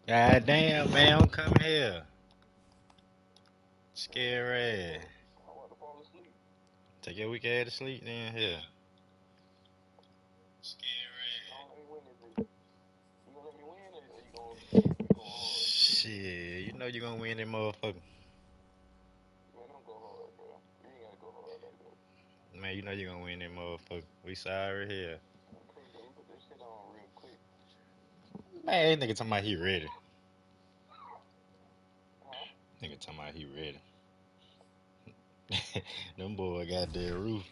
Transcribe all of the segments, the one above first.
God damn, man, I'm coming here. Scary. Take your weak ass to sleep then here. Shit, you know you gonna win that motherfucker. Man, you know you gonna win that motherfucker. We sorry here. Man, nigga talking about he ready. Nigga talking about he ready. Them boy got their roof.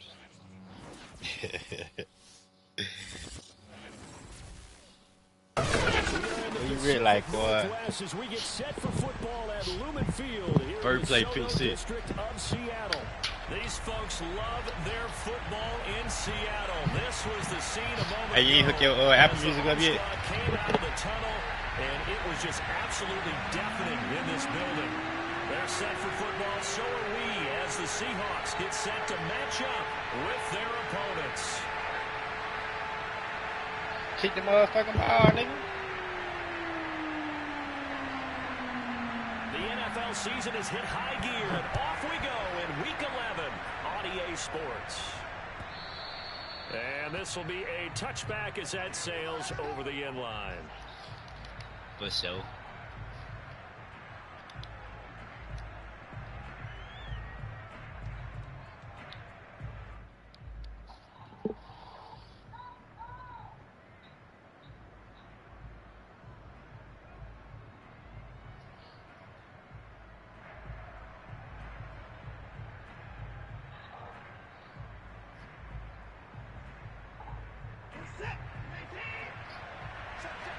You ready like boy. As we get set for football at Lumen Field here First in the play SoHo pick six. district of Seattle. These folks love their football in Seattle. This was the scene a moment Hey, you ain't hook your Apple Music up yet? Came out of the tunnel, and it was just absolutely deafening in this building. They're set for football, so are we, as the Seahawks get set to match up with their opponents. Kick the motherfucking ball, nigga. The NFL season has hit high gear, and off we go in Week 11 on EA Sports. And this will be a touchback as that sails over the end line. For sure.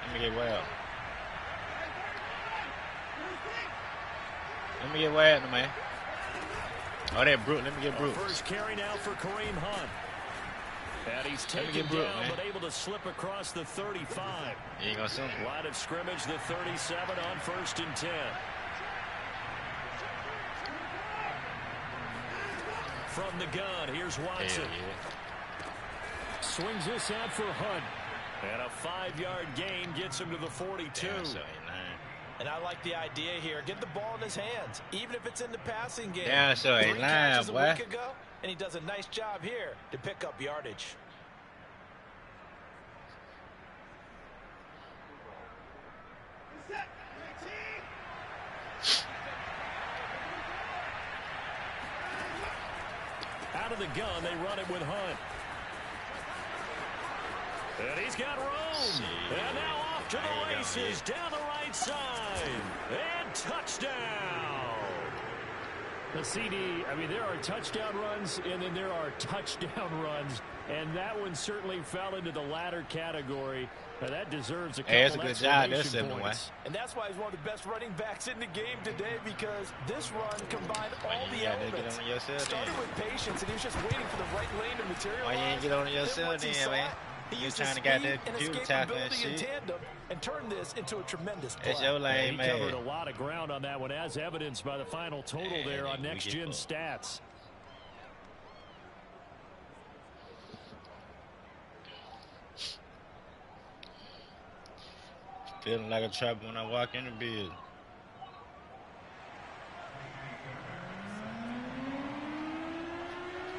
Let me get well. Let me get wild, man. Oh, that Brooke. Let me get Brooke. First carry now for Kareem Hunt. And he's taken Brooke, down, man. but able to slip across the 35. You ain't gonna see him. Line of scrimmage, the 37 on 1st and 10. From the gun, here's Watson. Yeah. Swings this out for Hunt. And a 5-yard gain gets him to the 42. Damn, so and I like the idea here. Get the ball in his hands, even if it's in the passing game. Yeah, so 3 catches boy. a week ago, and he does a nice job here to pick up yardage. Out of the gun, they run it with Hunt. And he's got room. And now off to the races down the right side. And touchdown. The CD, I mean, there are touchdown runs, and then there are touchdown runs. And that one certainly fell into the latter category. Now that deserves a couple that's a good job. That's points. And that's why he's one of the best running backs in the game today, because this run combined all the elements. Started with patience, and he was just waiting for the right lane to materialize. Why you ain't get on yourself then, man? He used trying to get that computer tackle and shit. tandem and turn this into a tremendous play. That's your lane, man. He covered a lot of ground on that one, as evidenced by the final total there on Next Gen Stats. Feeling like a trap when I walk in the building.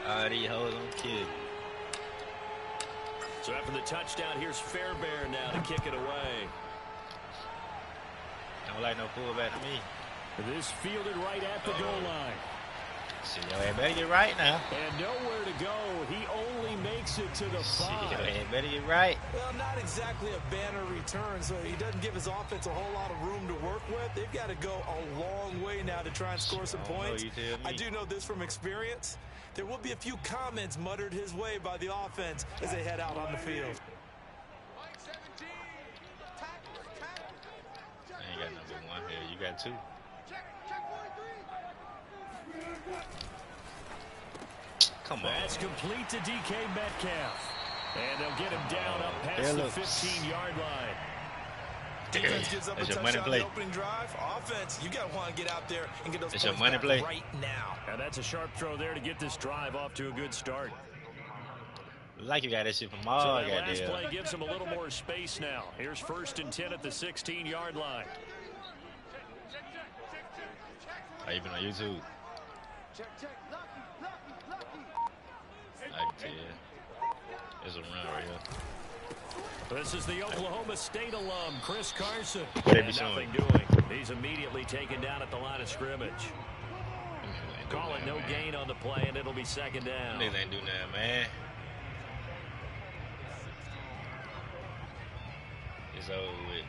All these hoes on kid. So after the touchdown, here's Fairbairn now to kick it away. Don't like no fullback to me. This fielded right at the goal line. See, your ass better get right now. And nowhere to go. He only makes it to the 5. See, your ass better get right. Well, not exactly a banner return, so he doesn't give his offense a whole lot of room to work with. They've got to go a long way now to try and score some points. I do know this from experience. There will be a few comments muttered his way by the offense as they head out on the field. I ain't got number 1 here. You got 2. Come on. That's complete to DK Metcalf. And they'll get him down up past the 15-yard line. Defense gives up a touchdown on the opening drive. Offense, you got to want to get out there and get those points back right now. And that's a sharp throw there to get this drive off to a good start. Like you got that shit from So all. that last play gives him a little more space now. Here's 1st and 10 at the 16-yard line. Are you been on YouTube? I can tell you. There's a run right here. This is the Oklahoma State alum, Chris Carson. What they be And showing? nothing doing. He's immediately taken down at the line of scrimmage. Call it no gain on the play, and it'll be 2nd down. Niggas ain't do nothing, man. It's over with.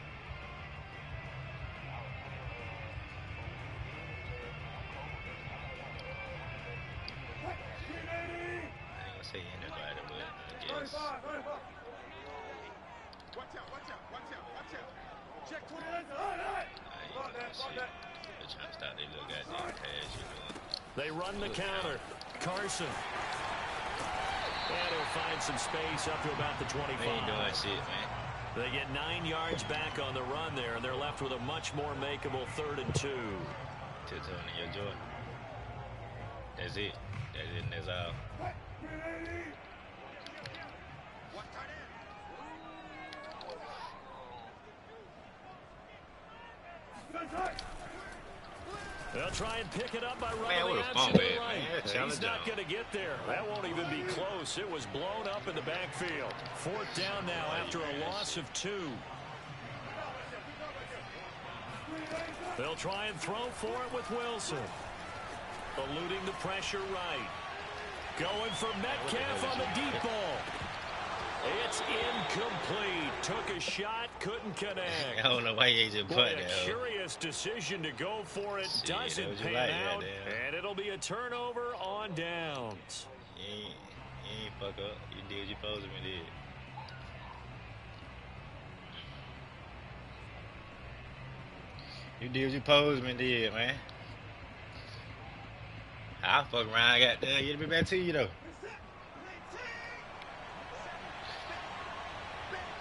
I ain't gonna say anybody, but I guess. They're trying to stop their little goddamn pass, you know. They run the counter. Carson. And he'll find some space up to about the 25. They ain't doing shit, man. They get 9 yards back on the run there, and they're left with a much more makeable 3rd and 2. Tiptoeing in your joy. That's it. That's it and that's all. They'll try and pick it up by running Man, what the a option fumble, to the man. right. Yeah, He's not going to get there. That won't even be close. It was blown up in the backfield. 4th down now after a loss of 2. They'll try and throw for it with Wilson. Eluding the pressure right. Going for Metcalf on the deep ball. It's incomplete. Took a shot, couldn't connect. I don't know why you just put that. A curious decision to go for it. Shit, doesn't pan out, and it'll be a turnover on downs. You ain't fuck up. You did what you supposed to be did. You did what you supposed to be did, man. I'll fuck around. I got there. Get me back to you though.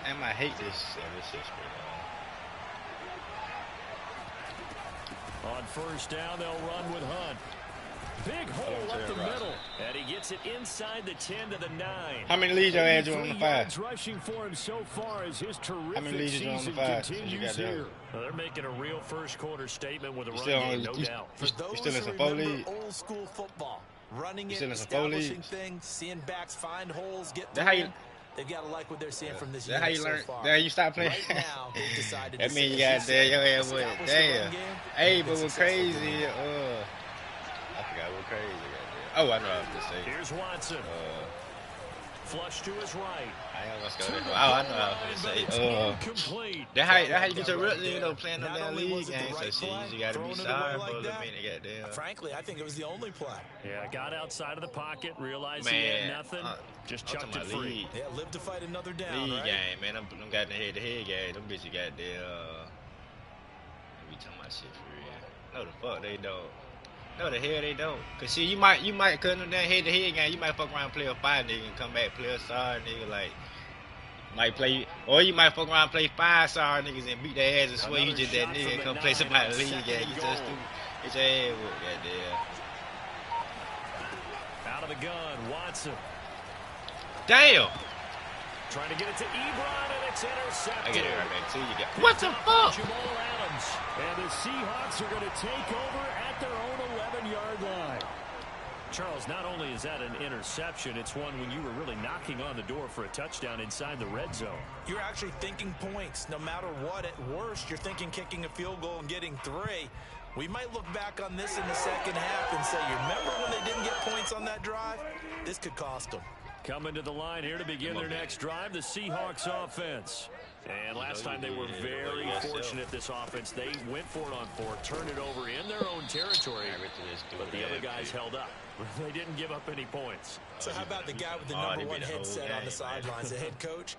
Damn, I hate this. This shit's On 1st down, they'll run with Hunt. Big hole up the middle, and he gets it inside the 10 to the 9. How many leads y'all had you on the 5? Rushing for him so far as his terrific How many leads you on the season 5? continues here. Well, they're making a real first-quarter statement with a run game, no doubt. For those still in who some 4 remember leads? old school football, running it, still in some 4 establishing leads? things, seeing backs find holes, get That how you? they've got to like what they're seeing from this That how unit you so learn? far. That you stop playing? Right now, they've decided That to mean you got there your ass with. establish the Damn. run game. Hey, but what crazy? I forgot what crazy. Oh, I know what I was just saying. Here's Watson. Flush to his right. I ain't gonna go there. I know what I was gonna say. Incomplete. That how you get your real, you know, playing them damn league games. So shit, you gotta be sorry for a little minute, goddamn. Frankly, I think it was the only play. Yeah, got outside of the pocket, realized he had nothing, just chucked it free. Yeah, live to fight another down, League right? game, man. Them got the head-to-head game. Them bitches got their, we talking about shit for real. No, the fuck they don't. No, the hell they don't. Cause see, you might cut them down head-to-head game. You might fuck around and play a 5 nigga and come back play a sorry nigga like. Might play, or you might fuck around and play 5 sorry niggas and beat their ass and swear you just that nigga and come play somebody in the league game. You just stupid. Get your ass whooped, goddamn. Out of the gun, Watson. Damn. Trying to get it to Ebron, and it's intercepted. I get it right back to you. What the fuck? Jamal Adams. And the Seahawks are going to take over at their own 11-yard line. Charles, not only is that an interception, it's one when you were really knocking on the door for a touchdown inside the red zone. You're actually thinking points. No matter what, at worst, you're thinking kicking a field goal and getting 3. We might look back on this in the second half and say, you remember when they didn't get points on that drive? This could cost them. Coming to the line here to begin their next drive, the Seahawks offense. And last time they were very fortunate, this offense. They went for it on 4, turned it over in their own territory, but the other guys held up. They didn't give up any points. So how about the guy with the number 1 headset on the sidelines, the head coach?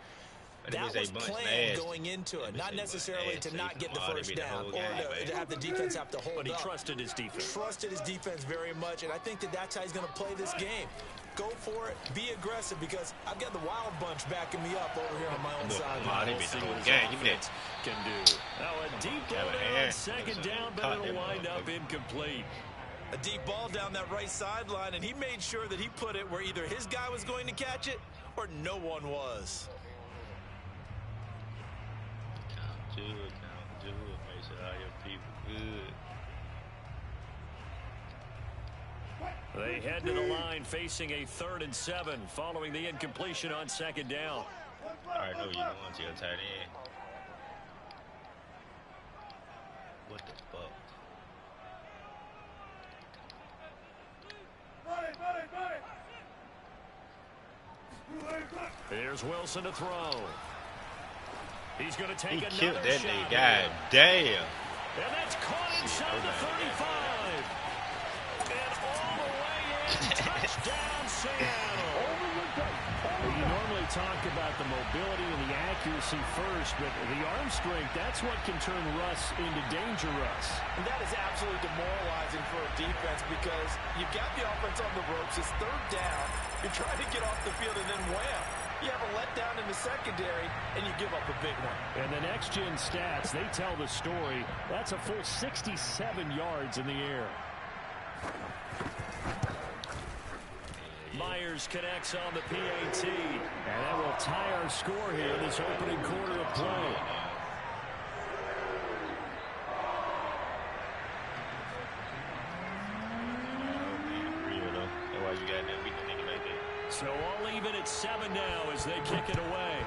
That was planned going into it, not necessarily to not get the first down or to have the defense have to hold up. But he trusted his defense. Trusted his defense very much, and I think that's how he's going to play this game. Go for it, be aggressive, because I've got the Wild Bunch backing me up over here on my own side. Give me the whole game. Give me that. Can do. Now a deep ball down, second down, but it'll wind up incomplete. A deep ball down that right sideline, and he made sure that he put it where either his guy was going to catch it or no one was. Count to it. Make sure all your people good. They head to the line facing a 3rd and 7 following the incompletion on 2nd down. I already know you going to your tight end. What the fuck? Here's Wilson to throw. He's going to take another killed that shot. nigga. God damn. And that's caught inside the 35. And all the way in. Touchdown, Seattle. Well, you normally talk about the mobility and the accuracy first, but the arm strength, that's what can turn Russ into danger Russ. And that is absolutely demoralizing for a defense because you've got the offense on the ropes. It's 3rd down. You're trying to get off the field and then wham. You have a letdown in the secondary, and you give up a big one. And the next-gen stats, they tell the story. That's a full 67 yards in the air. Myers connects on the PAT. And that will tie our score here in this opening quarter of play. So all even at 7 now as they kick it away.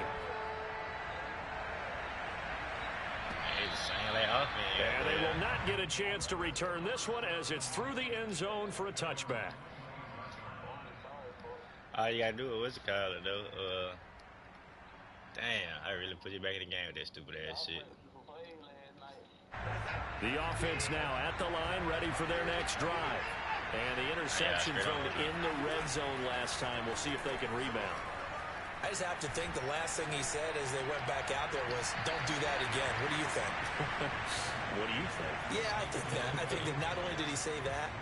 And they will not get a chance to return this one as it's through the end zone for a touchback. All you gotta do is what's it called though? Damn, I really put you back in the game with that stupid ass shit. The offense now at the line, ready for their next drive. And the interception thrown in the red zone last time. We'll see if they can rebound. I just have to think the last thing he said as they went back out there was, don't do that again. What do you think? What do you think? Yeah, I think that. I think that not only did he say that,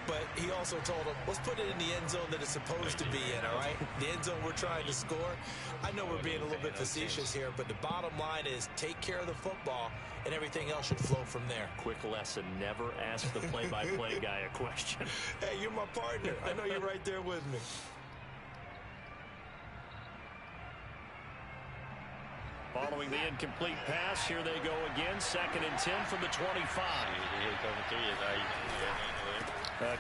but he also told him, let's put it in the end zone that it's supposed to be in, all right? The end zone we're trying to score. I know we're being a little bit facetious here, but the bottom line is take care of the football, and everything else should flow from there. Quick lesson, never ask the play-by-play guy a question. Hey, you're my partner. I know you're right there with me. Following the incomplete pass, here they go again. 2nd and 10 from the 25.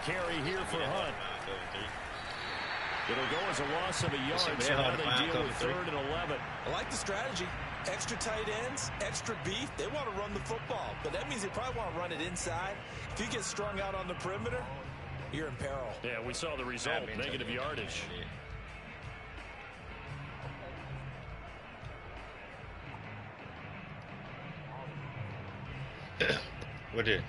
Carry here for Hunt. It'll go as a loss of a yard, so now they deal with 3rd and 11. I like the strategy. Extra tight ends, extra beef. They want to run the football, but that means they probably want to run it inside. If you get strung out on the perimeter, you're in peril. Yeah, we saw the result, negative yardage. What did?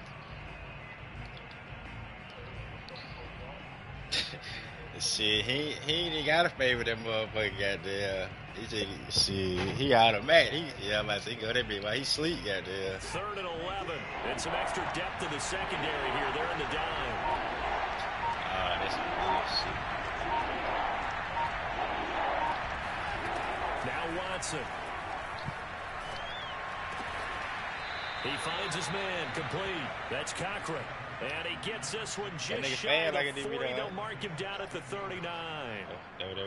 Shit, he ain't got to favor that motherfucker goddamn. He just, shit, he automatic. I'm about to go that bit while he sleep goddamn. 3rd and 11. And some extra depth in the secondary here. They're in the dime. That's some bullshit. Now Watson. He finds his man complete. That's Cochran. And he gets this one just shy of the 40. They'll mark him down at the 39. That was.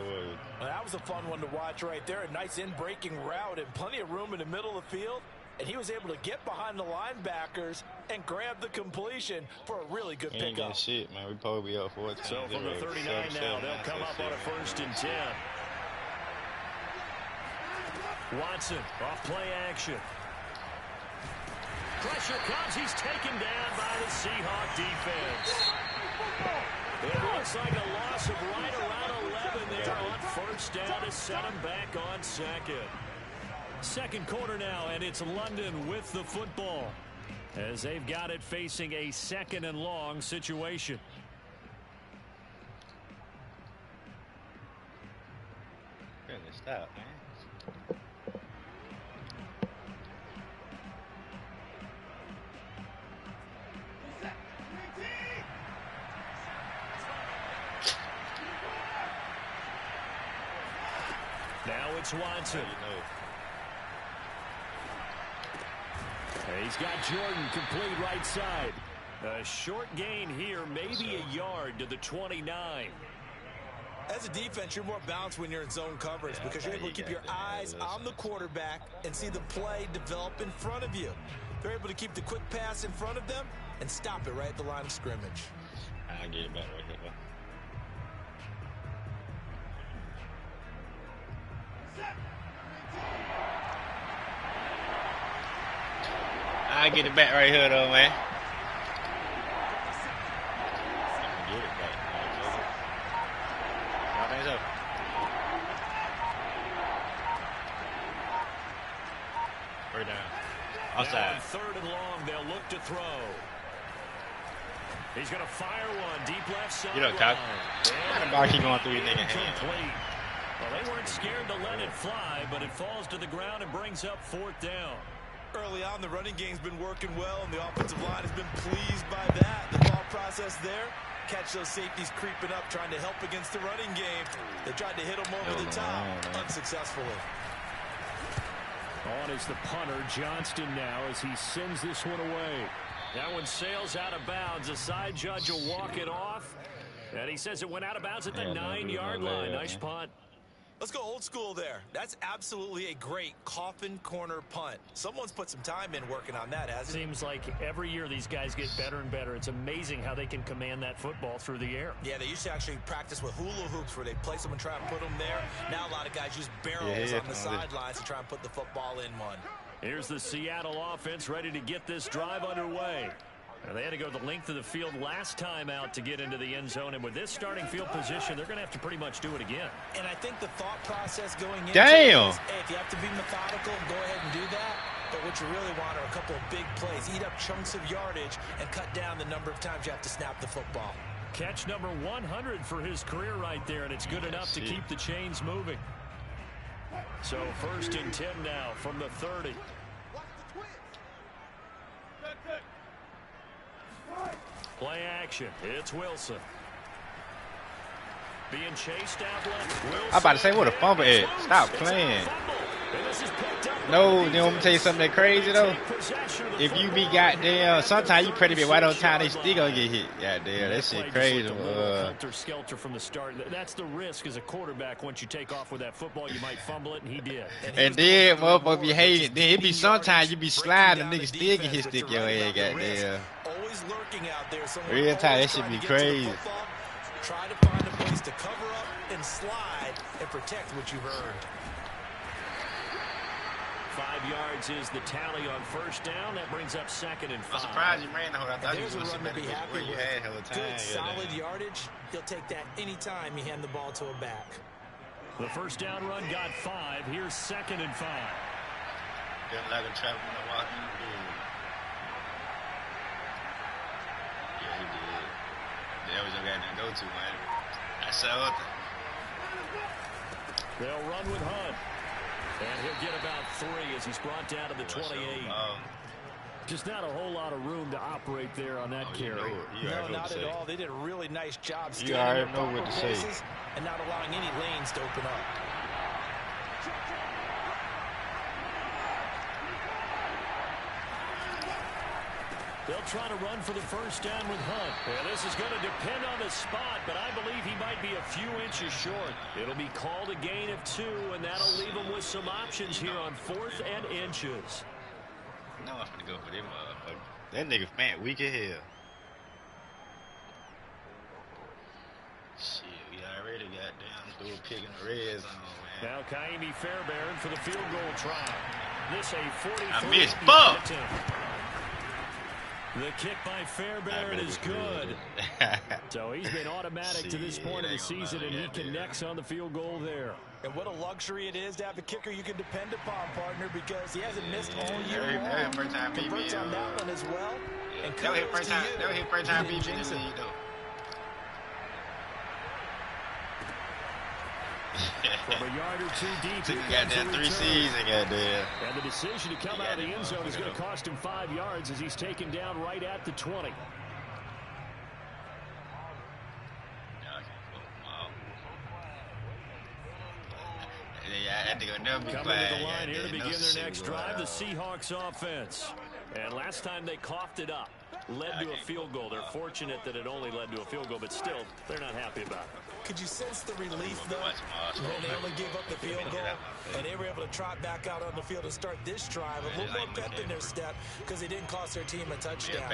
Well, that was a fun one to watch right there. A nice in-breaking route and plenty of room in the middle of the field. And he was able to get behind the linebackers and grab the completion for a really good pickup. Ain't getting shit, man. We probably be up 14. So from the 39 now, they'll come up on a 1st and 10. Watson off play action. Pressure comes. He's taken down by the Seahawk defense. It looks like a loss of right around 11 there on 1st down to set him back on 2nd. 2nd quarter now, and it's London with the football as they've got it facing a 2nd and long situation. Goodness, stop, man. Now it's Watson. He's got Jordan complete right side. A short gain here, maybe a yard to the 29. As a defense, you're more balanced when you're in zone coverage because you're able to keep your eyes on the quarterback and see the play develop in front of you. They're able to keep the quick pass in front of them and stop it right at the line of scrimmage. I get it back right here, bro. I get it back right here, though, man. Get it back. I think so. We're down. Outside. Now, third and long, they'll look to throw. He's going to fire one deep left side. You know, Cock. How the ball keep going through your nigga hand? Well, they weren't scared to let it fly, but it falls to the ground and brings up fourth down. Early on, the running game's been working well, and the offensive line has been pleased by that. The thought process there, catch those safeties creeping up, trying to help against the running game. They tried to hit them over the top, unsuccessfully. On is the punter, Johnston now, as he sends this one away. That one sails out of bounds. The side judge will walk it off. And he says it went out of bounds at the 9-yard line. Nice punt. Let's go old school there. That's absolutely a great coffin corner punt. Someone's put some time in working on that, hasn't it? Seems like every year these guys get better and better. It's amazing how they can command that football through the air. Yeah, they used to actually practice with hula hoops where they place them and try and put them there. Now a lot of guys use barrels on the sidelines to try and put the football in one. Here's the Seattle offense ready to get this drive underway. And they had to go the length of the field last time out to get into the end zone. And with this starting field position, they're going to have to pretty much do it again. And I think the thought process going into Damn. is, hey, if you have to be methodical, go ahead and do that. But what you really want are a couple of big plays. Eat up chunks of yardage and cut down the number of times you have to snap the football. Catch number 100 for his career right there, and it's good enough to keep the chains moving. So 1st and 10 now from the 30. Play action. It's Wilson. Being chased out left. Wilson. I'm about to say, what a fumble is. Stop playing. No, then I'm gonna tell you something that crazy though. If you be goddamn, sometimes you pretty be right on time, they still gonna get hit. Goddamn, that shit crazy. Skelter from the start. That's the risk as a quarterback. Once you take off with that football, you might fumble it, and he did. And then motherfucker be hating. Then it be sometimes you be sliding, the nigga still get hit stick your head. Goddamn. Always lurking out there. Real time, that should be crazy. Try to find a place to cover up and slide and protect what you've earned. 5 yards is the tally on 1st down. That brings up 2nd and 5. I'm surprised you ran the whole. I thought you was going going to be happy with. You had hell of time. Good, solid yardage. He'll take that anytime you hand the ball to a back. The 1st down run got 5. Here's 2nd and 5. Feeling like a trap when I walk in the door. Yeah, he did. That was your guy to go to, man. I saw it. They'll run with Hunt. And he'll get about 3 as he's brought down to the 28. Just not a whole lot of room to operate there on that carry. No, not at all. They did a really nice job. You already know what to say. And not allowing any lanes to open up. They'll try to run for the 1st down with Hunt. Yeah, this is going to depend on the spot, but I believe he might be a few inches short. It'll be called a gain of 2, and that'll leave him with some options here on 4th and inches. No, I'm going to go for them motherfucker. That nigga fat weak as hell. Shit, we already got down through a pick in the red zone, man. Now Kaimi Fairbairn for the field goal try. This a 43. I missed. Fuck! The kick by Fairbairn is good. So he's been automatic to this point of the season, and he connects on the field goal there. And what a luxury it is to have a kicker you can depend upon, partner, because he hasn't missed all year long. Converts on that one as well. And that was his first time beat me in the league, though. From a yard or 2 deep, he got that 3 seasons, goddamn. And the decision to come out of the end zone is going to cost him 5 yards as he's taken down right at the 20. Coming to the line here to begin their next drive, the Seahawks offense. And last time they coughed it up. led to a field goal. They're fortunate that it only led to a field goal, but still, they're not happy about it. Could you sense the relief, though, when they only gave up the field goal and they were able to trot back out on the field and start this drive a little more pep in their step because they didn't cost their team a touchdown.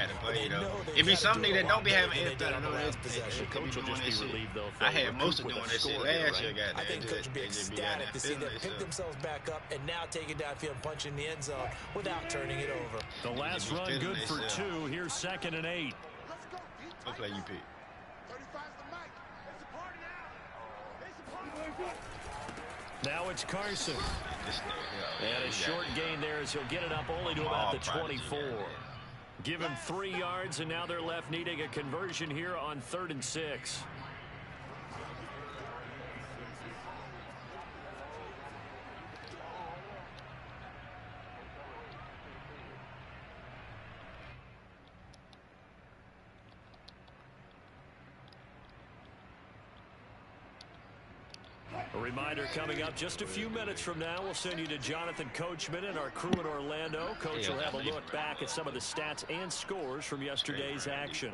It be something that don't be having impact on the last possession. Coach will just be relieved, though. I had most of doing that shit last year. I think Coach would be ecstatic to see them pick themselves back up and now take it downfield and punch in the end zone without turning it over. The last run good for 2. Here's 2nd and 8. What play you pick? Now it's Carson. And a short gain there as he'll get it up only to about the 24. Give him 3 yards, and now they're left needing a conversion here on 3rd and 6. A reminder coming up just a few minutes from now. We'll send you to Jonathan Coachman and our crew in Orlando. Coach will have a look back at some of the stats and scores from yesterday's action.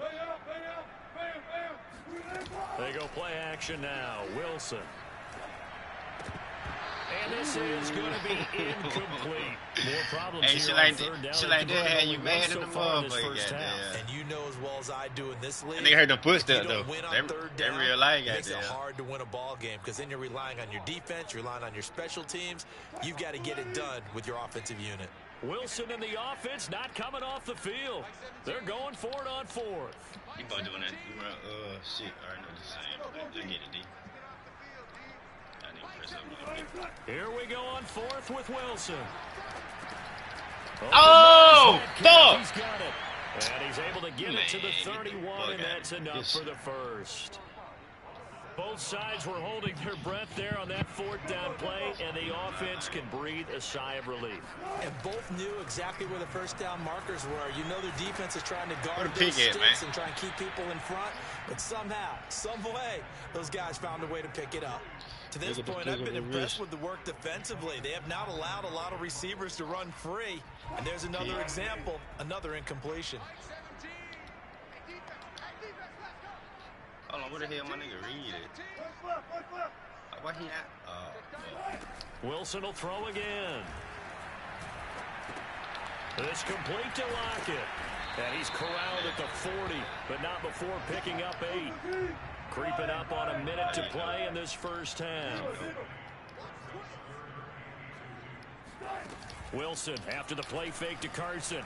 They go play action now. Wilson. And this is going to be incomplete. More problems here on 3rd down. Shit like that had you mad in the motherfucker. And you know as well as I do in this league. And they heard the footsteps though. They real life makes it hard to win a ball game because then you're relying on your defense, you're relying on your special teams. You've got to get it done with your offensive unit. Wilson and the offense not coming off the field. They're going for it on 4th. You both doing that? Shit. I know the same. They get it deep. Here we go on 4th with Wilson. Oh, fuck! He's got it. And he's able to give it to the 31, and that's enough for the first. Both sides were holding their breath there on that 4th down play, and the offense can breathe a sigh of relief. And both knew exactly where the first down markers were. You know their defense is trying to guard those sticks and try and keep people in front, but somehow, some way, those guys found a way to pick it up. To this point, I've been impressed with the work defensively. They have not allowed a lot of receivers to run free. And there's another example, another incompletion. Hold on, where the hell my nigga read it? Why he at? Wilson will throw again. It's complete to Lockett. And he's corralled at the 40, but not before picking up 8. Creeping up on a minute to play in this first half. Wilson after the play fake to Carson.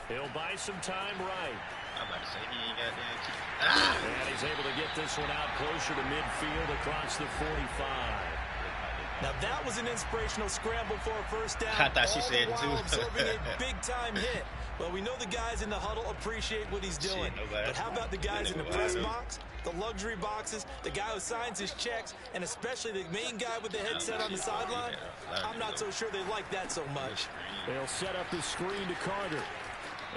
He'll buy some time right. I'm about to say he ain't got that. And he's able to get this one out closer to midfield across the 45. Now that was an inspirational scramble for a first down. I thought she said it too. Absorbing a big-time hit. Well, we know the guys in the huddle appreciate what he's doing. But how about the guys in the press box, the luxury boxes, the guy who signs his checks, and especially the main guy with the headset on the sideline? I'm not so sure they like that so much. They'll set up the screen to Carter.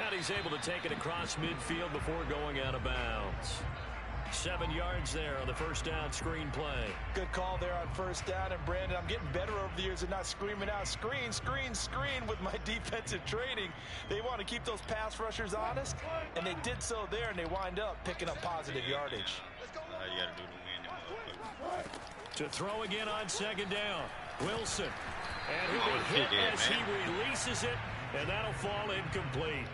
And he's able to take it across midfield before going out of bounds. 7 yards there on the first down screen play. Good call there on first down. And Brandon, I'm getting better over the years of not screaming out screen, screen, screen with my defensive training. They want to keep those pass rushers honest, and they did so there, and they wind up picking up positive yardage. To throw again on 2nd down. Wilson. And he'll be hit as he releases it, and that'll fall incomplete.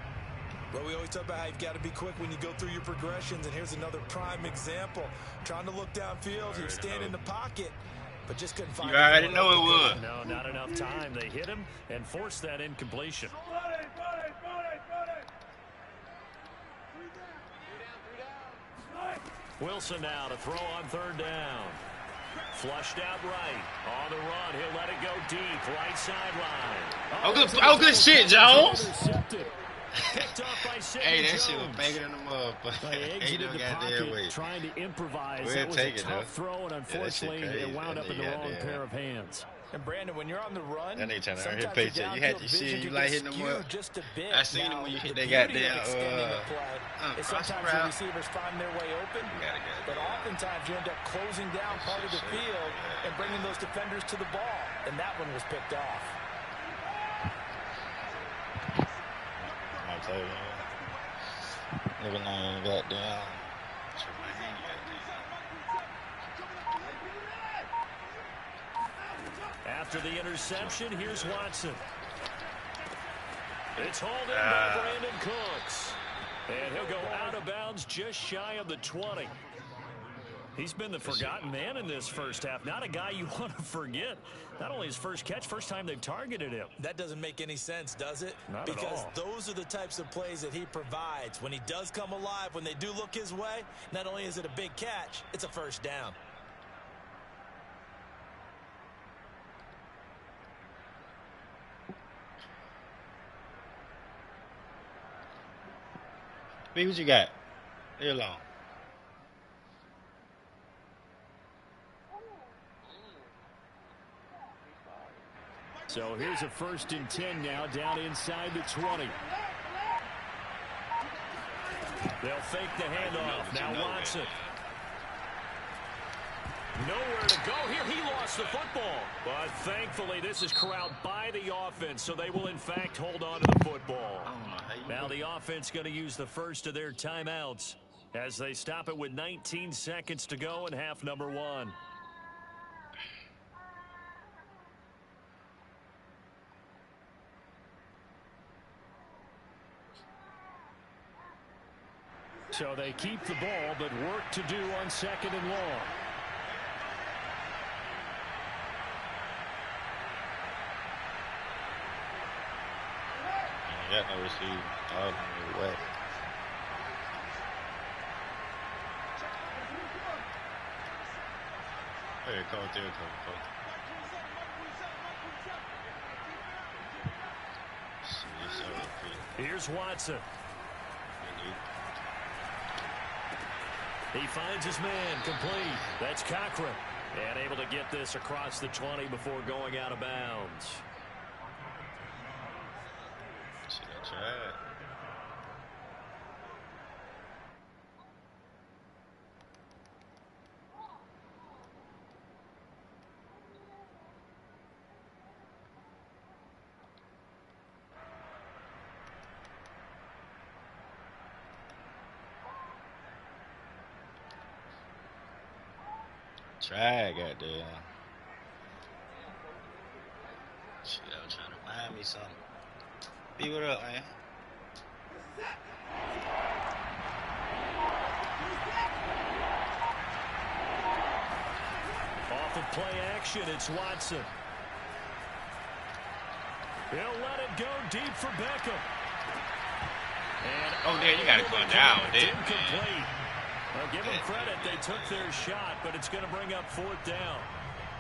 Well, we always talk about how you've got to be quick when you go through your progressions, and here's another prime example. Trying to look downfield, he was standing in the pocket, but just couldn't find it. You already know it would. No, not enough time. They hit him and forced that incompletion. Wilson now to throw on 3rd down. Flushed out right. On the run, he'll let it go deep. Right sideline. Oh, good shit, Jones. Hey, that shit was banging in the motherfucker. They exited the pocket trying to improvise. It was a tough throw, and unfortunately, it wound up in the wrong pair of hands. And Brandon, when you're on the run, that ain't trying to earn his paycheck. You had to see, you like hitting them up. Just a bit. I seen them when you hit that goddamn. Sometimes the receivers find their way open, but oftentimes you end up closing down part of the field and bringing those defenders to the ball, and that one was picked off. Nigga ain't goddamn. After the interception, here's Watson. It's hauled in by Brandon Cooks. And he'll go out of bounds just shy of the 20. He's been the forgotten man in this first half. Not a guy you want to forget. Not only his first catch, first time they've targeted him. That doesn't make any sense, does it? Not at all. Because those are the types of plays that he provides. When he does come alive, when they do look his way, not only is it a big catch, it's a first down. B, what you got? Leave it alone. So here's a 1st and 10 now, down inside the 20. They'll fake the handoff. Now Watson. Nowhere to go here. He lost the football. But thankfully, this is corralled by the offense, so they will, in fact, hold on to the football. Now the offense going to use the first of their timeouts as they stop it with 19 seconds to go in half number 1. So they keep the ball, but work to do on 2nd and long. Got no receiver. All of them wet. Hey, come through, come. Here's Watson. He finds his man, complete. That's Cochran. And able to get this across the 20 before going out of bounds. Try, goddamn. Shit, I was trying to find me something. B, what up, man? Off of play action, it's Watson. He'll let it go deep for Beckham. And oh, there, you got to come down with it. Incomplete. Well, give them credit. They took their shot, but it's going to bring up 4th down.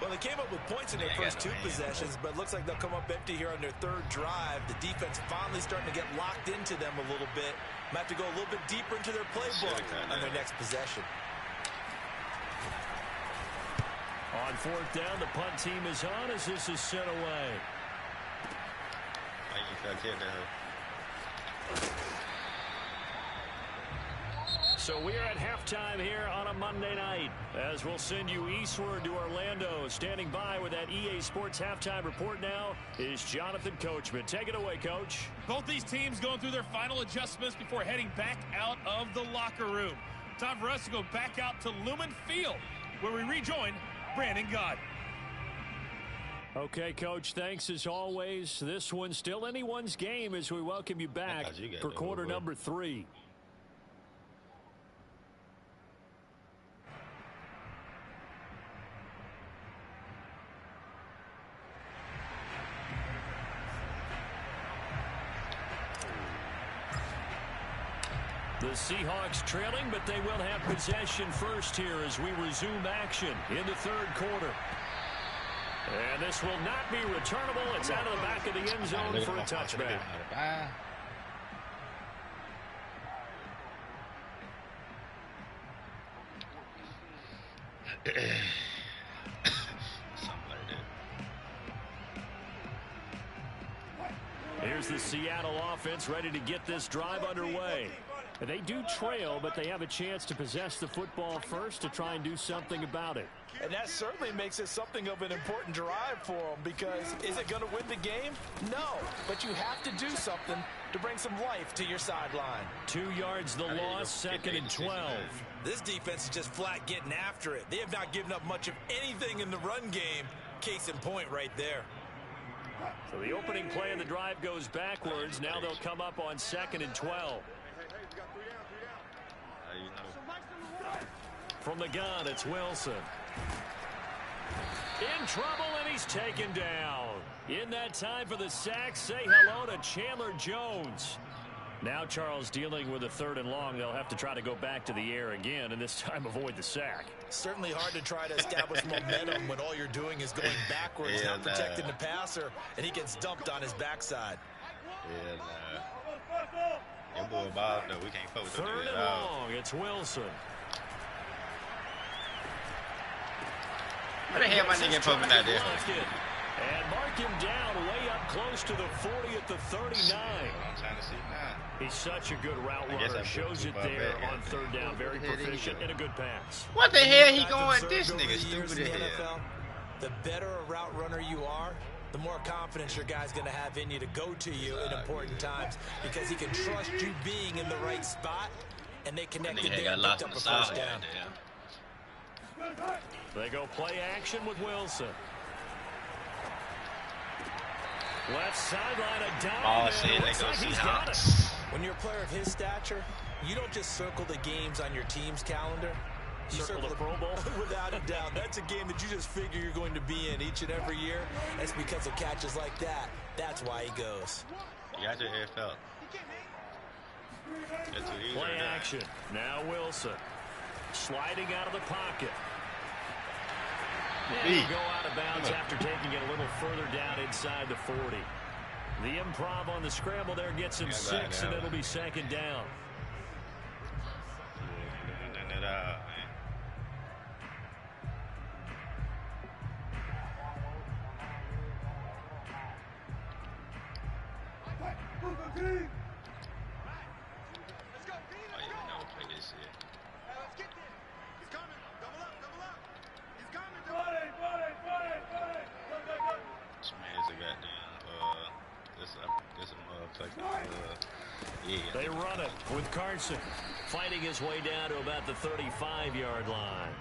Well, they came up with points in their first 2 possessions, but it looks like they'll come up empty here on their 3rd drive. The defense finally starting to get locked into them a little bit. Might have to go a little bit deeper into their playbook on their next possession. On 4th down, the punt team is on as this is sent away. So we're at halftime here on a Monday night as we'll send you eastward to Orlando. Standing by with that EA Sports halftime report now is Jonathan Coachman. Take it away, Coach. Both these teams going through their final adjustments before heading back out of the locker room. Time for us to go back out to Lumen Field where we rejoin Brandon Gott. Okay, Coach, thanks as always. This one's still anyone's game as we welcome you back for quarter number 3. The Seahawks trailing, but they will have possession first here as we resume action in the 3rd quarter. And this will not be returnable. It's out of the back of the end zone for a touchback. Here's the Seattle offense ready to get this drive underway. They do trail, but they have a chance to possess the football first to try and do something about it. And that certainly makes it something of an important drive for them, because is it going to win the game? No, but you have to do something to bring some life to your sideline. 2 yards the loss, 2nd and 12. This defense is just flat getting after it. They have not given up much of anything in the run game. Case in point right there. So the opening play of the drive goes backwards. Now they'll come up on 2nd and 12. From the gun, it's Wilson. In trouble, and he's taken down. In that time for the sack, say hello to Chandler Jones. Now Charles dealing with a 3rd and long. They'll have to try to go back to the air again, and this time avoid the sack. Certainly hard to try to establish momentum when all you're doing is going backwards, not protecting the passer, and he gets dumped on his backside. Your boy Bob, though, we can't focus on 3rd and long, it's Wilson. What the hell my nigga pumping out there? And mark him down way up close to the 40 at the 39. I'm trying to see now. He's such a good route runner. Shows it there on 3rd down. Very proficient and a good pass. What the hell he going? This nigga stupid as hell. The better a route runner you are, the more confidence your guy's going to have in you to go to you in important times, because he can trust you being in the right spot, and they connected there and picked up a first down. They go play action with Wilson. Left sideline, a dive. When you're a player of his stature, you don't just circle the games on your team's calendar. You circle the Pro Bowl. Without a doubt. That's a game that you just figure you're going to be in each and every year. It's because of catches like that. That's why he goes. You got your AFL. Play action. Now Wilson. Sliding out of the pocket. And he'll go out of bounds after taking it a little further down inside the 40. The improv on the scramble there gets him 6, and it'll be 2nd down. They run it with Carson, fighting his way down to about the 35-yard line.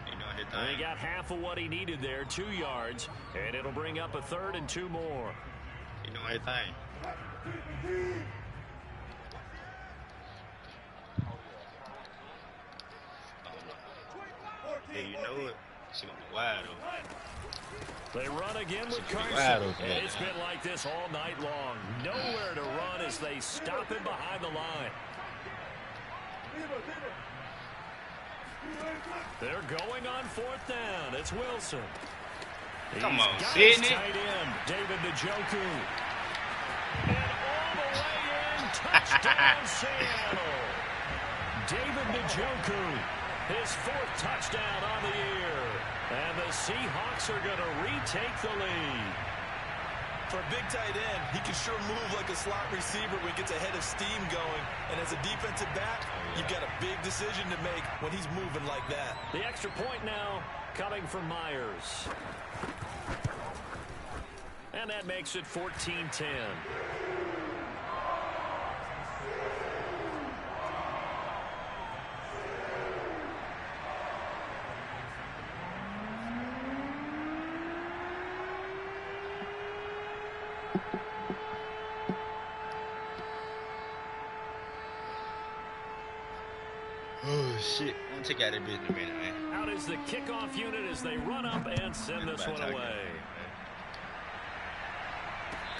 And he got half of what he needed there, 2 yards, and it'll bring up a 3rd and 2 more. You know everything. Yeah, you know it. She gonna be wide open. They run again with Carson. And it's been like this all night long. Nowhere to run as they stop him behind the line. They're going on 4th down. It's Wilson. Come on, Sidney. Tight end, David Njoku. And all the way in, touchdown Seattle. David Njoku, his 4th touchdown on the year. And the Seahawks are going to retake the lead. For a big tight end, he can sure move like a slot receiver when he gets a head of steam going. And as a defensive back, you've got a big decision to make when he's moving like that. The extra point now coming from Myers. And that makes it 14-10. Oh, shit. I'm going to take out that bitch in a minute, man. Out is the kickoff unit as they run up and send this one away.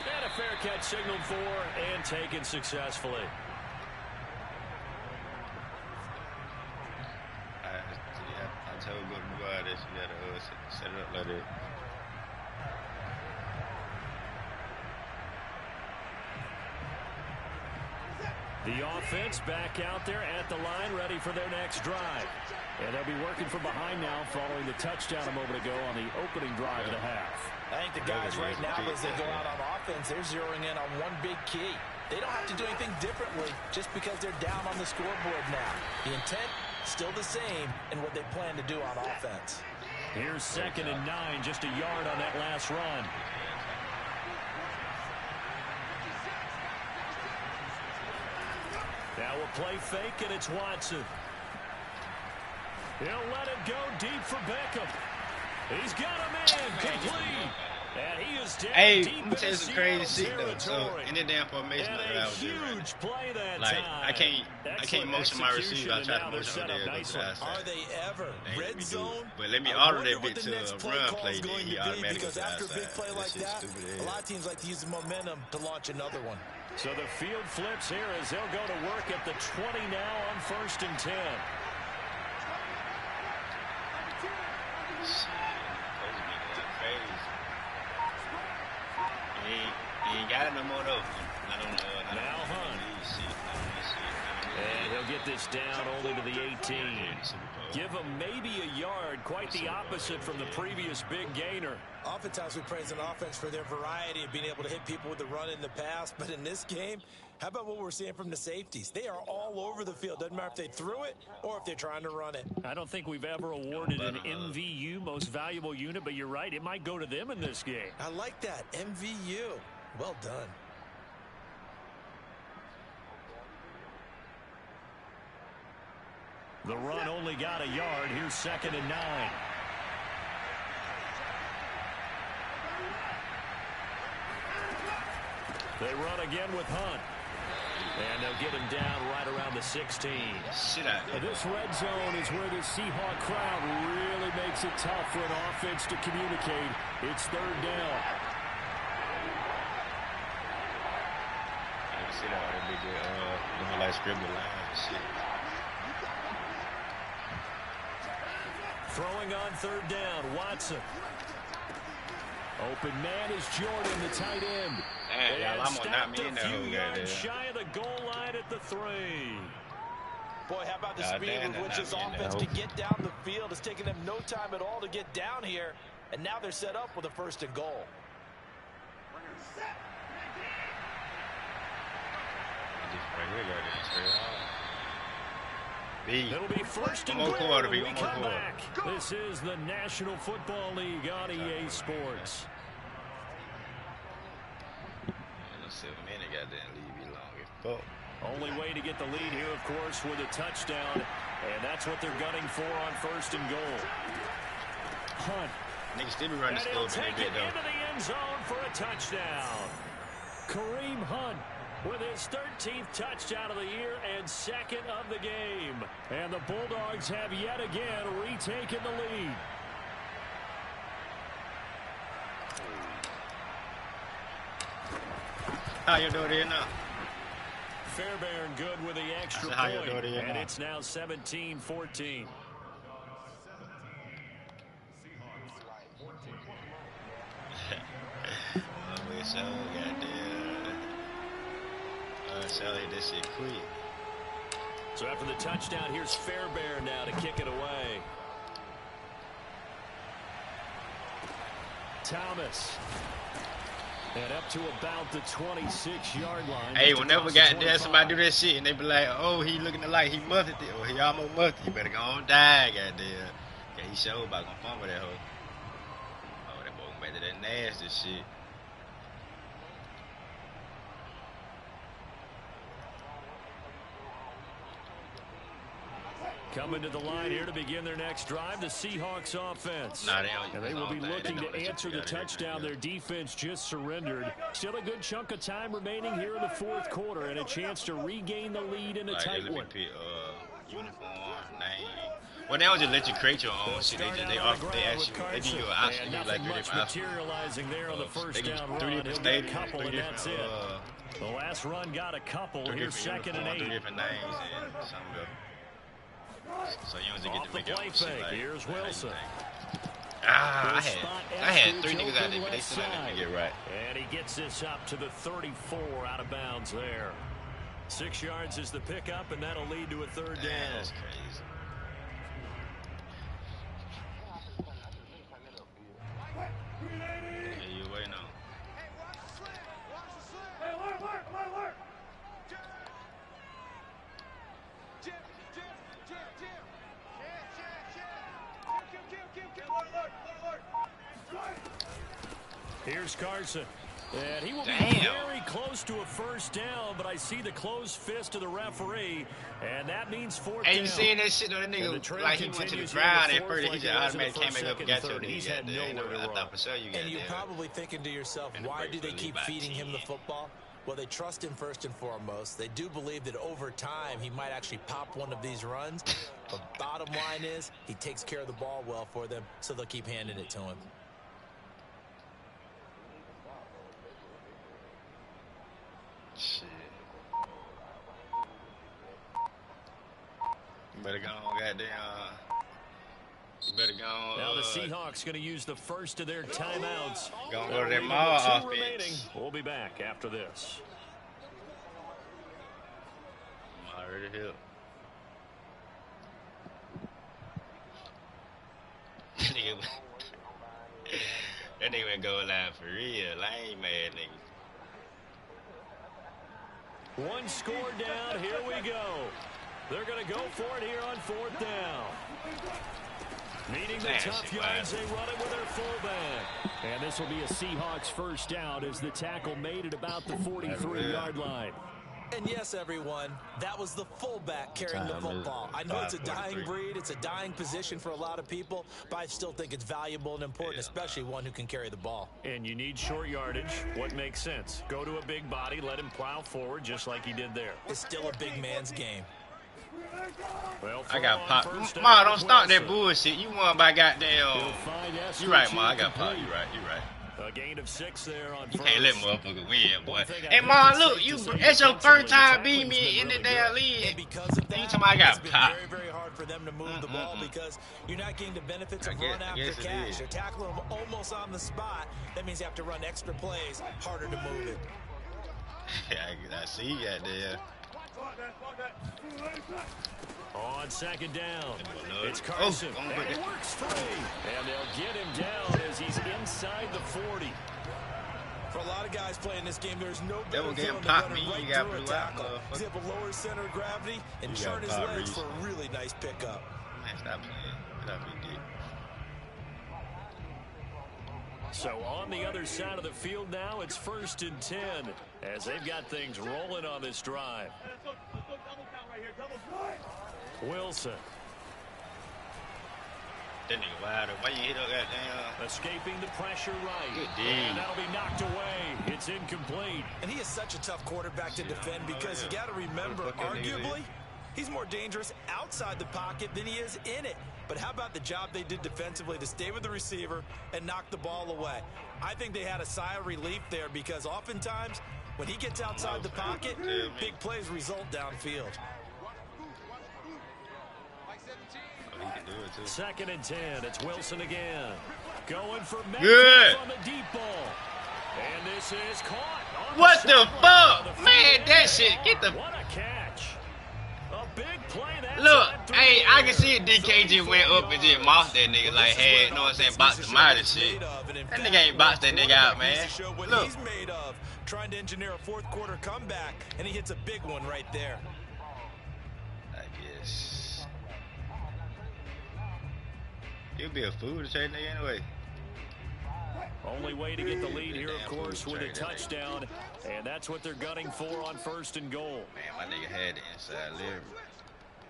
And a fair catch signaled for and taken successfully. I told go to go out this. You got to set it up like that. The offense back out there at the line, ready for their next drive. And they'll be working from behind now following the touchdown a moment ago on the opening drive of the half. I think the guys right now, as they go out on offense, they're zeroing in on one big key. They don't have to do anything differently just because they're down on the scoreboard now. The intent still the same in what they plan to do on offense. Here's 2nd and 9, just a yard on that last run. Now we'll play fake, and it's Watson. He'll let it go deep for Beckham. He's got a man complete. And he is down deep in the some crazy shit though. So in the damn formation that I was doing, huge play that like time. I can't motion my receiver. I try to motion on there. Are they ever? Red zone? But let me order that bit to a run play. Then he automatically because after a big play like that, stupid, a lot of teams like to use the momentum to launch another one. So the field flips here as they'll go to work at the 20 now on 1st and 10. He ain't got it no more though. Now Hunt. And he'll get this down only to the 18. Give him maybe a yard, quite the opposite from the previous big gainer. Oftentimes we praise an offense for their variety of being able to hit people with the run in the pass, but in this game, how about what we're seeing from the safeties? They are all over the field. Doesn't matter if they threw it or if they're trying to run it. I don't think we've ever awarded an MVU, most valuable unit, but you're right, it might go to them in this game. I like that, MVU. Well done. The run only got a yard. Here's 2nd and 9. They run again with Hunt. And they'll get him down right around the 16. This red zone is where the Seahawk crowd really makes it tough for an offense to communicate. It's 3rd down. I see that big looking like scribbling lines and shit. Throwing on 3rd down, Watson. Open man is Jordan, the tight end. Man, I'm not me in that few hole yards shy of the goal line at the 3. Boy, how about the speed with which this offense can get down the field? It's taking them no time at all to get down here, and now they're set up with a 1st and goal. It'll be 1st and goal when we come back. This is the National Football League on EA Sports. Only way to get the lead here, of course, with a touchdown, and that's what they're gunning for on 1st and goal. Hunt. Niggas still be running slow, but they get into the end zone for a touchdown. Kareem Hunt with his 13th touchdown of the year and 2nd of the game. And the Bulldogs have yet again retaken the lead. How you doing here now? Fairbairn good with the extra point. And it's now 17-14. This shit quick. So after the touchdown, here's Fairbairn now to kick it away. Thomas. And up to about the 26-yard line. Hey, whenever goddamn somebody do that shit and they be like, oh, he looking like he muffed it, or he almost muffed it, you better go on die, goddamn. Yeah, he sure about gonna fumble that hoe. Oh, that boy went back to that nasty shit. Coming to the line here to begin their next drive, the Seahawks offense. And they will be looking to answer the touchdown. Their defense just surrendered. Still a good chunk of time remaining here in the 4th quarter and a chance to regain the lead in a tight one. Uniform, name. Well, they don't just let you create your own shit. They give you an option. And nothing much materializing there on the first down run. He'll get a couple, and that's it. The last run got a couple. Here's 2nd and 8. 3 different names and something. So you don't get to make play fake. Like, here's Wilson. I had 3 niggas out there, but they still let me get right. And he gets this up to the 34 out of bounds there. 6 yards is the pickup, and that'll lead to a 3rd down. That's crazy. Hey, you waiting on? Here's Carson. And he will be very close to a first down, but I see the closed fist of the referee, and that means fourth down. Hey, you seen that shit? That nigga, like, he went to the ground at first, he just automatically came back up and got to him. He's had nowhere to run. I thought for sure you got. And you're probably thinking to yourself, why do they keep feeding him the football? Well, they trust him first and foremost. They do believe that over time he might actually pop one of these runs. But bottom line is, he takes care of the ball well for them, so they'll keep handing it to him. Shit. You better go on, goddamn. You better go on. Now the Seahawks going to use the first of their timeouts. Go to their mall offense. Remaining. We'll be back after this. I'm already here. That nigga went go live for real. Lame mad nigga. One score down. Here we go. They're going to go for it here on fourth down. Needing the tough yards, they run it with their fullback. And this will be a Seahawks first down as the tackle made it about the 43-yard line. And yes, everyone, that was the fullback carrying the football. I know it's a dying breed. It's a dying position for a lot of people, but I still think it's valuable and important, especially one who can carry the ball. And you need short yardage. What makes sense? Go to a big body, let him plow forward just like he did there. It's still a big man's game. Well, I got pop. Ma, don't start that bullshit. You won by goddamn. You right, Ma. I got pop. You right. You right. A gain of 6 there on you can't let motherfucker win, boy. Hey, Ma, look, it's your first time beating me in the damn league. And because of that, you I got pop. Very, very hard for them to move the ball because you're not getting the benefits of run after catch. They're tackling them almost on the spot. That means you have to run extra plays, harder to move it. I see you out there. On second down, it's Carson. It works free. And they'll get him down as he's inside the 40. For a lot of guys playing this game, there's no better feeling than running right through a tackle. They have a lower center of gravity and churn his legs for a really nice pickup. Man, stop playing. Get off your dick. So on the other side of the field now, it's 1st and 10 as they've got things rolling on this drive. Wilson. That nigga wide open. Why you hit up that damn? Escaping the pressure right. Good D. And that'll be knocked away. It's incomplete. And he is such a tough quarterback to defend because you got to remember, arguably, he's more dangerous outside the pocket than he is in it. But how about the job they did defensively to stay with the receiver and knock the ball away? I think they had a sigh of relief there because oftentimes when he gets outside the pocket, big plays result downfield. 2nd and 10. It's Wilson again. Going for Good. On the deep ball. And this is caught. What the fuck? Man, that shit. Get the. What a catch. A big play. Look, hey, I can see DK just went up and just mossed that nigga like, hey, you know what I'm saying, boxed him out and shit. That nigga ain't boxed that nigga out, man. Look. He's made of trying to engineer a 4th quarter comeback, and he hits a big one right there. I guess. He'll be a fool to trade nigga anyway. Only way to get the lead here, of course, with a touchdown, and that's what they're gunning for on 1st and goal. Man, my nigga had the inside liver.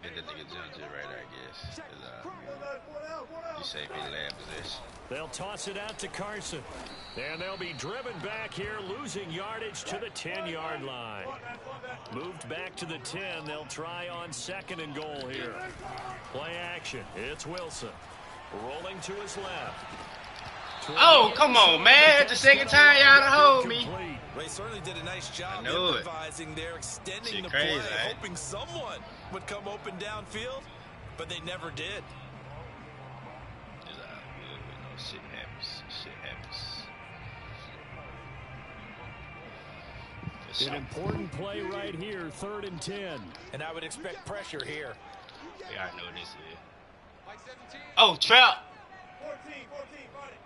Get that nigga jumped it right, I guess. You say be last possession. They'll toss it out to Carson. And they'll be driven back here, losing yardage to the 10-yard line. Moved back to the 10. They'll try on 2nd and goal here. Play action. It's Wilson. Rolling to his left. Oh, come on, man. It's the 2nd time y'all done hold me. They certainly did a nice job improvising there, extending the play, hoping someone would come open downfield, but they never did. Shit happens. Shit happens. An important play right here, 3rd and 10. And I would expect pressure here. We already know what this is. Oh, trap. 14, buddy.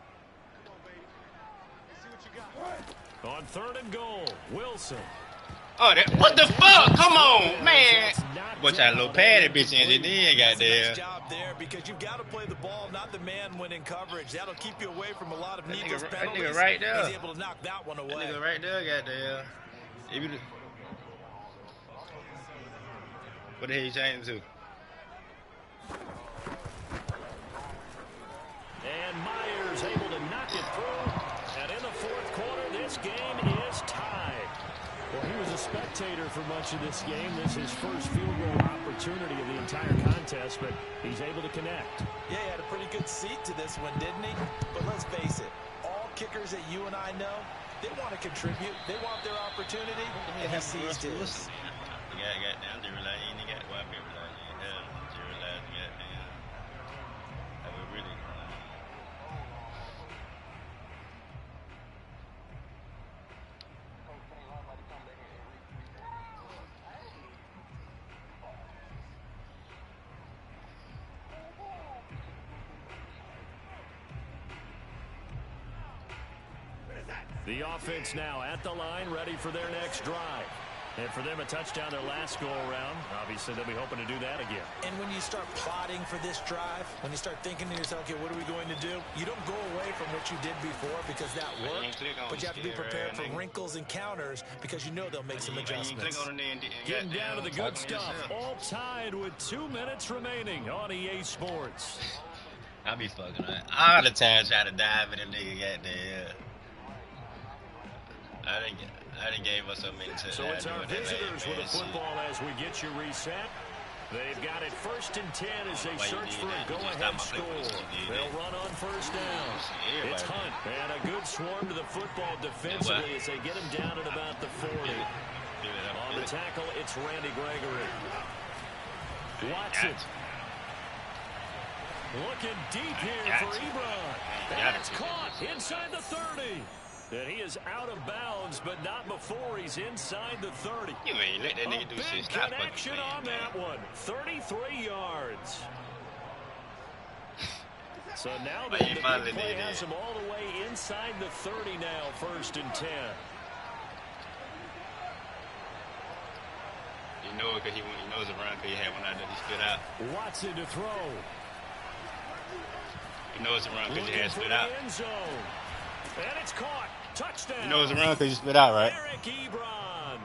Come on, baby. Let's see what you got. On 3rd and goal, Wilson. Oh, that, what the fuck? Come on, man. Watch that little padded bitch in it. Then goddamn. Nice job there because you've got to play the ball, not the man when in coverage. That'll keep you away from a lot of needless penalties. That nigga right there. He's able to knock that one away. That nigga right there, goddamn. What the hell you changing to? And Myers able to knock it through. And in the fourth quarter, this game is tied. Well, he was a spectator for much of this game. This is his first field goal opportunity of the entire contest, but he's able to connect. Yeah, he had a pretty good seat to this one, didn't he? But let's face it, all kickers that you and I know, they want to contribute. They want their opportunity, and he seized his. Goddamn, they realize he ain't got why people realize he ain't there. They realize goddamn. That was really The offense now at the line, ready for their next drive. And for them, a touchdown their last go-around. Obviously, they'll be hoping to do that again. And when you start plotting for this drive, when you start thinking to yourself, okay, what are we going to do? You don't go away from what you did before because that worked, but you have to be prepared for wrinkles and counters because you know they'll make some adjustments. Getting down to the good stuff. All tied with 2 minutes remaining on EA Sports. I be fucking all the time trying to dive in a nigga goddamn. I done gave us so many times. So it's our visitors with the football as we get you reset. They've got it 1st and 10 as they search for a go-ahead score. They'll run on 1st down. It's Hunt and a good swarm to the football defensively as they get him down at about the 40. On the tackle, it's Randy Gregory. Watson. Looking deep here for Ebron. And it's caught inside the 30. And he is out of bounds, but not before he's inside the 30. You ain't let that nigga do shit. Stop connection on that one. 33 yards. So now the big play has him all the way inside the 30 now, 1st and 10. You know it because he knows around because he had one out there he spit out. Watson to throw. He knows around because he had spit out. End zone. And it's caught. Touchdown. You know it's around because you spit out, right? Eric Ebron.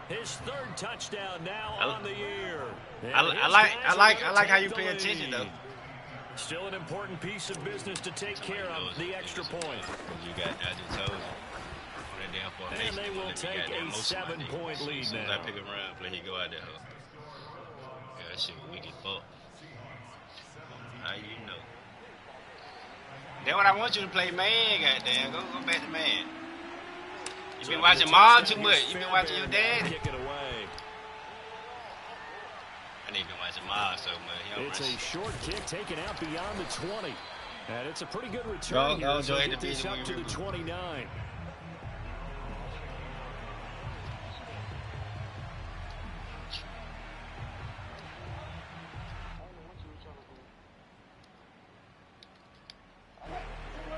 His 3rd touchdown now on the year. I like how you pay attention though. Still an important piece of business to take care of. The extra point. You got I just told you. And they will take a 7-point lead now. I pick him around, play he go out there. Yeah, that shit wicked fuck. How you know? That's what I want you to play, man. Goddamn, go back to man. You been watching Mom too much. You been watching your dad. Kick it away. I need to be watching Mom so much. It's a short kick taken out beyond the 20, and it's a pretty good return here. So get this up to the 29.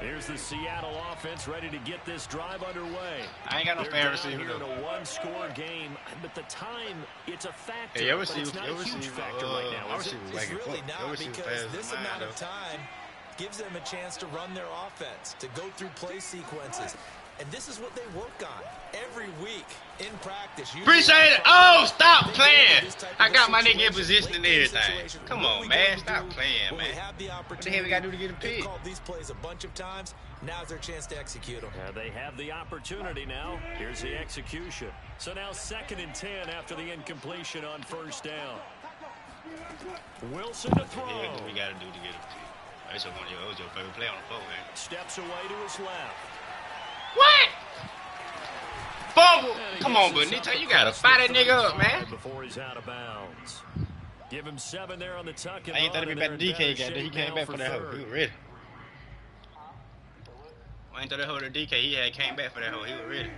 Here's the Seattle offense ready to get this drive underway. I ain't got no fan receiver in a one-score game, but the time, it's a factor. Hey, but it's not a huge factor right now. It's really not because this amount of time gives them a chance to run their offense, to go through play sequences. And this is what they work on every week in practice. Appreciate it. Oh, stop playing. I got my nigga in position and everything. Come on, man. Stop playing, man. What the hell we got to do to get a pick? They've called these plays a bunch of times. Now's their chance to execute them. Yeah, they have the opportunity now. Here's the execution. So now 2nd and 10 after the incompletion on 1st down. Wilson to throw. What we got to do to get a pick? That's one of your favorite play on the phone, man. Steps away to his left. What? Fumble! Come on, Benito, you gotta fire that nigga up, man. Before he's out of bounds. Give him 7 there on the tuck. I ain't thought it'd be back to DK again. He came back for that hoe. He was ready. I ain't thought that hoe to DK. He had came back for that hoe. He was ready.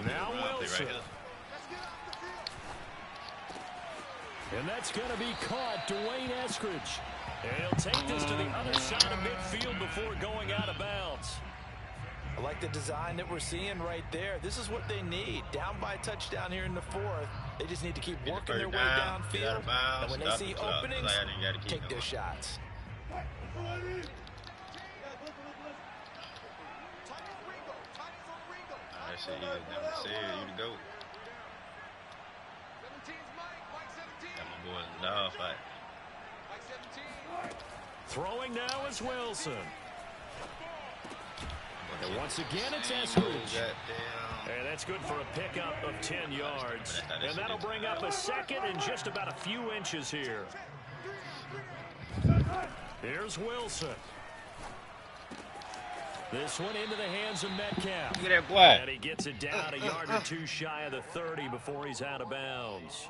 Now Wilson. Right, and that's going to be caught. Dwayne Eskridge. And he'll take this to the other side of midfield before going out of bounds. I like the design that we're seeing right there. This is what they need. Down by a touchdown here in the fourth. They just need to keep working their way downfield. And when they see openings, take their shots. That shit you never said. You the GOAT. Got my boys in the dog fight. Throwing now is Wilson. And once again, it's Eskridge. And that's good for a pickup of 10 yards. And that'll bring up a second and just about a few inches here. Here's Wilson. This one into the hands of Metcalf. Look at that boy. And he gets it down a yard or two shy of the 30 before he's out of bounds.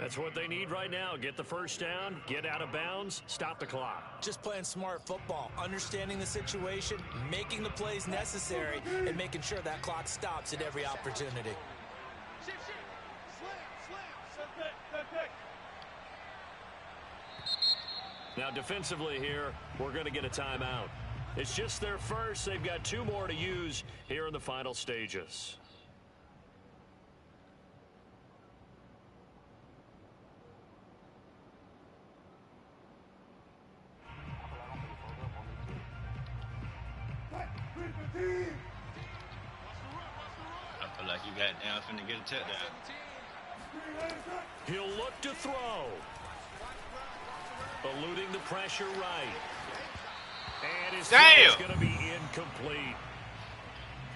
That's what they need right now. Get the first down, get out of bounds, stop the clock. Just playing smart football, understanding the situation, making the plays necessary, and making sure that clock stops at every opportunity. Now defensively here, we're going to get a timeout. It's just their first. They've got 2 more to use here in the final stages. I feel like you got down finna get a touchdown. He'll look to throw. Eluding the pressure right. And his is going to be incomplete.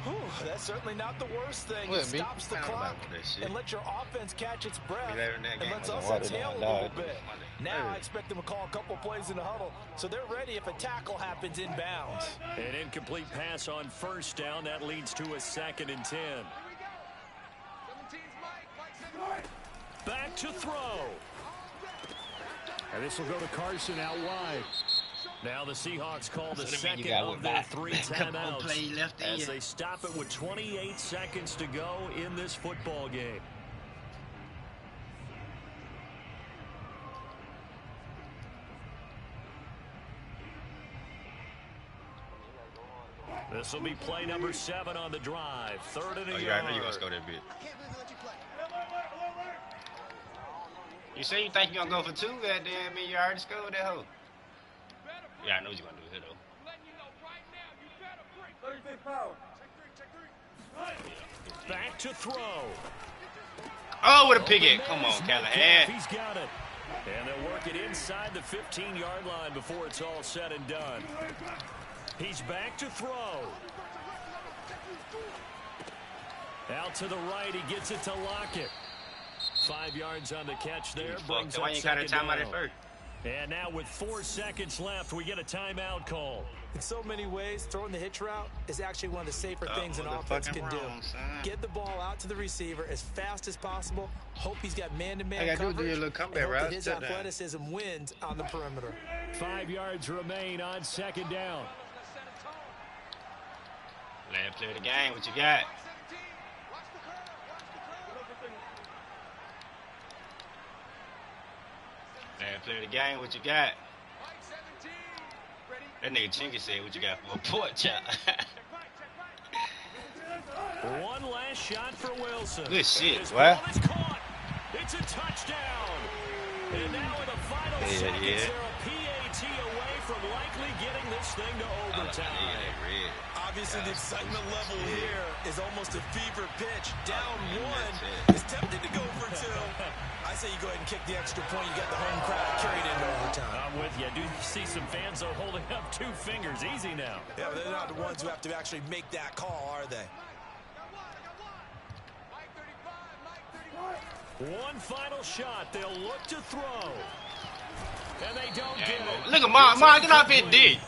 Whew, that's certainly not the worst thing. It stops the clock and lets your offense catch its breath and lets us exhale a little bit. Now I expect them to call a couple plays in the huddle so they're ready if a tackle happens inbounds. An incomplete pass on first down. That leads to a 2nd and 10. Back to throw. And this will go to Carson out wide. Now the Seahawks call the second of their 3 timeouts as they stop it with 28 seconds to go in this football game. This will be play number 7 on the drive. 3rd and a yard. I know you're going to score that bit. You say you think you're going to go for 2, goddamn, mean you already scored that hoe. Yeah, I know what you're going to do here, though. Back to throw. Oh, with a pivot. Come on, Callahan. He's got it. And they'll work it inside the 15-yard line before it's all said and done. He's back to throw. Out to the right. He gets it to Lockett. 5 yards on the catch there. Brings up 2nd down. And now with 4 seconds left, we get a timeout call. In so many ways, throwing the hitch route is actually one of the safer things an offense can do. Get the ball out to the receiver as fast as possible. Hope he's got man-to-man coverage. And hope that his athleticism wins on the perimeter. 5 yards remain on 2nd down. Let him play the game. What you got? Man, play the game. What you got? That nigga Chingy said, "What you got for a pork chop?" One last shot for Wilson. Good shit, what? It's a touchdown. And now in the final seconds, they're a PAT away from likely getting this thing to overtime. Obviously, the excitement level here is almost a fever pitch. Down 1 is tempted to go for 2. I say you go ahead and kick the extra point. You got the home crowd carried into overtime. I'm with you. I do see some fans, though, holding up 2 fingers. Easy now. Yeah, but they're not the ones who have to actually make that call, are they? One final shot. They'll look to throw. And they don't get it. Look at Mom. Get off his dick.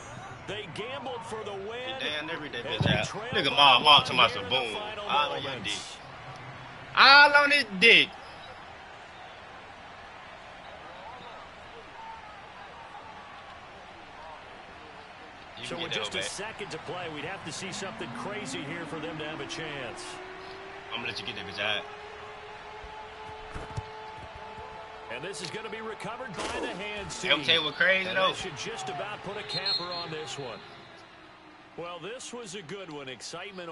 They gambled for the win. Damn, every day, bitch out. Look at Mom talking about some boom. All on your dick. All on his dick. So with just a second to play, we'd have to see something crazy here for them to have a chance. I'm going to let you get that bitch out. And this is going to be recovered by the hands team. Okay, we're crazy, though. Should just about put a capper on this one. Well, this was a good one. Excitement